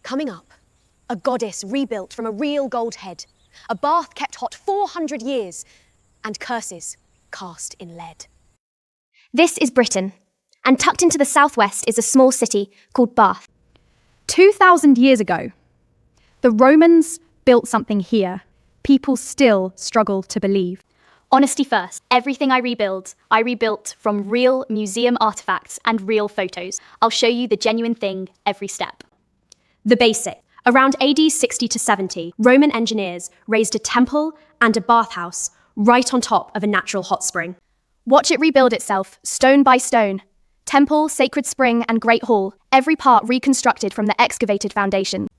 Coming up, a goddess rebuilt from a real gold head, a bath kept hot 400 years, and curses cast in lead. This is Britain, and tucked into the southwest is a small city called Bath. 2,000 years ago, the Romans built something here people still struggle to believe. Honesty first. Everything I rebuilt from real museum artifacts and real photos. I'll show you the genuine thing every step. The basic. Around AD 60 to 70, Roman engineers raised a temple and a bathhouse right on top of a natural hot spring. Watch it rebuild itself, stone by stone. Temple, sacred spring, and great hall, every part reconstructed from the excavated foundation.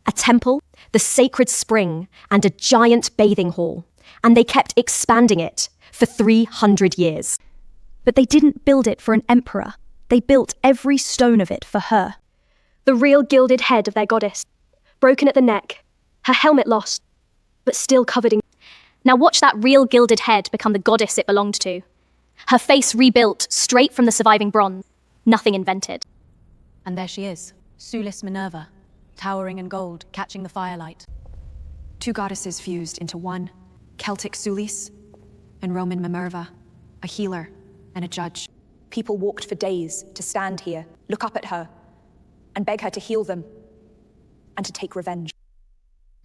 A temple, the sacred spring, and a giant bathing hall. And they kept expanding it for 300 years. But they didn't build it for an emperor. They built every stone of it for her. The real gilded head of their goddess, broken at the neck, her helmet lost, but still covered in... Now watch that real gilded head become the goddess it belonged to. Her face rebuilt straight from the surviving bronze, nothing invented. And there she is, Sulis Minerva, towering in gold, catching the firelight. Two goddesses fused into one, Celtic Sulis and Roman Minerva, a healer and a judge. People walked for days to stand here, look up at her, and beg her to heal them, and to take revenge.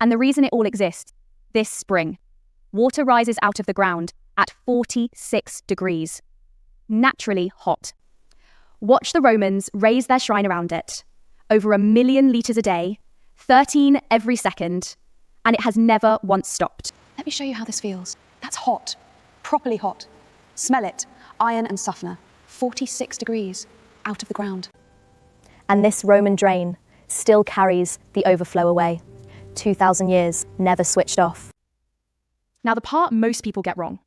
And the reason it all exists, this spring, water rises out of the ground at 46 degrees. Naturally hot. Watch the Romans raise their shrine around it. Over 1 million litres a day, 13 every second, and it has never once stopped. Let me show you how this feels. That's hot, properly hot. Smell it, iron and suffer. 46 degrees out of the ground. And this Roman drain still carries the overflow away. 2,000 years, never switched off. Now the part most people get wrong.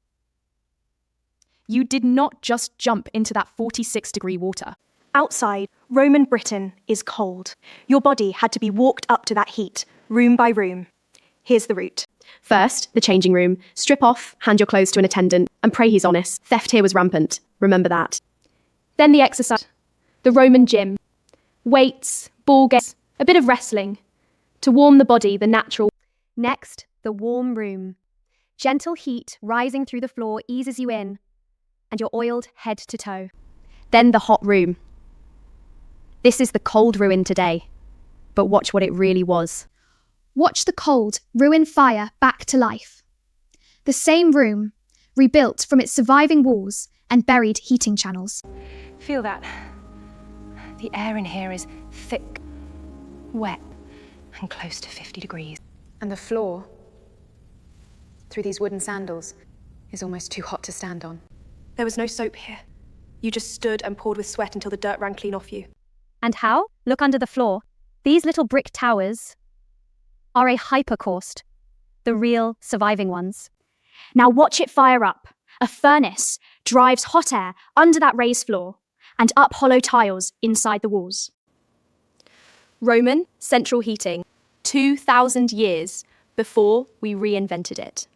You did not just jump into that 46-degree water. Outside, Roman Britain is cold. Your body had to be walked up to that heat, room by room. Here's the route. First, the changing room. Strip off, hand your clothes to an attendant, and pray he's honest. Theft here was rampant. Remember that. Then the exercise. The Roman gym. Weights, ball games, a bit of wrestling. To warm the body, the natural. Next, the warm room. Gentle heat rising through the floor eases you in, and you're oiled head to toe. Then the hot room. This is the cold ruin today, but watch what it really was. Watch the cold ruin fire back to life. The same room, rebuilt from its surviving walls and buried heating channels. Feel that. The air in here is thick, wet, and close to 50 degrees. And the floor, through these wooden sandals, is almost too hot to stand on. There was no soap here. You just stood and poured with sweat until the dirt ran clean off you. And how? Look under the floor. These little brick towers are a hypercaust, the real surviving ones. Now watch it fire up. A furnace drives hot air under that raised floor and up hollow tiles inside the walls. Roman central heating, 2,000 years before we reinvented it.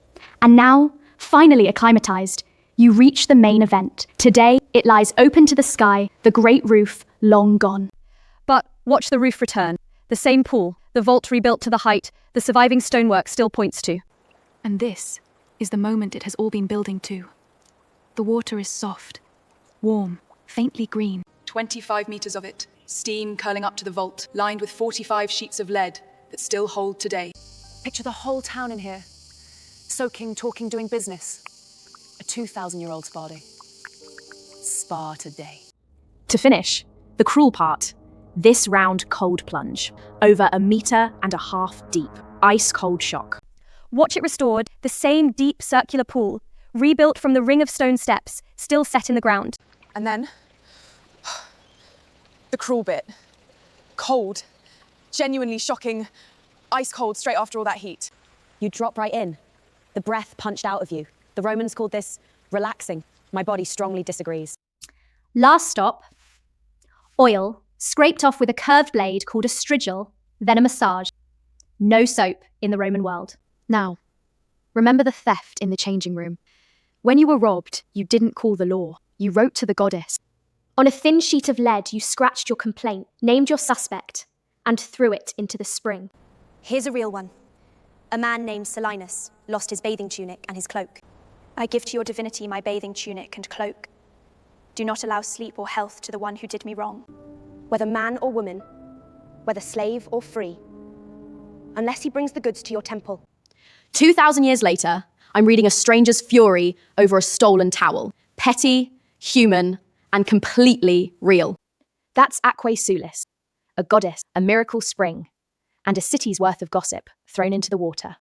And now, finally acclimatized, you reach the main event. Today, it lies open to the sky, the great roof long gone. But watch the roof return. The same pool, the vault rebuilt to the height the surviving stonework still points to. And this is the moment it has all been building to. The water is soft, warm, faintly green. 25 meters of it, steam curling up to the vault, lined with 45 sheets of lead that still hold today. Picture the whole town in here. Soaking, talking, doing business. A 2,000-year-old spa day. Spa today. To finish, the cruel part. This round cold plunge, over 1.5 meters deep, ice cold shock. Watch it restored, the same deep circular pool, rebuilt from the ring of stone steps, still set in the ground. And then, the cruel bit. Cold, genuinely shocking, ice cold straight after all that heat. You drop right in. The breath punched out of you. The Romans called this relaxing. My body strongly disagrees. Last stop, oil, scraped off with a curved blade called a strigil, then a massage. No soap in the Roman world. Now, remember the theft in the changing room. When you were robbed, you didn't call the law. You wrote to the goddess. On a thin sheet of lead, you scratched your complaint, named your suspect, and threw it into the spring. Here's a real one. A man named Silinus lost his bathing tunic and his cloak. I give to your divinity my bathing tunic and cloak. Do not allow sleep or health to the one who did me wrong. Whether man or woman, whether slave or free, unless he brings the goods to your temple. 2,000 years later, I'm reading a stranger's fury over a stolen towel. Petty, human, and completely real. That's Aquae Sulis, a goddess, a miracle spring, and a city's worth of gossip thrown into the water.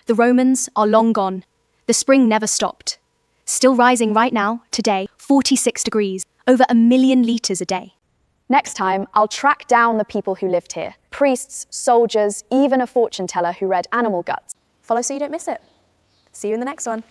The Romans are long gone. The spring never stopped. Still rising right now, today, 46 degrees, over 1 million litres a day. Next time, I'll track down the people who lived here. Priests, soldiers, even a fortune teller who read animal guts. Follow so you don't miss it. See you in the next one.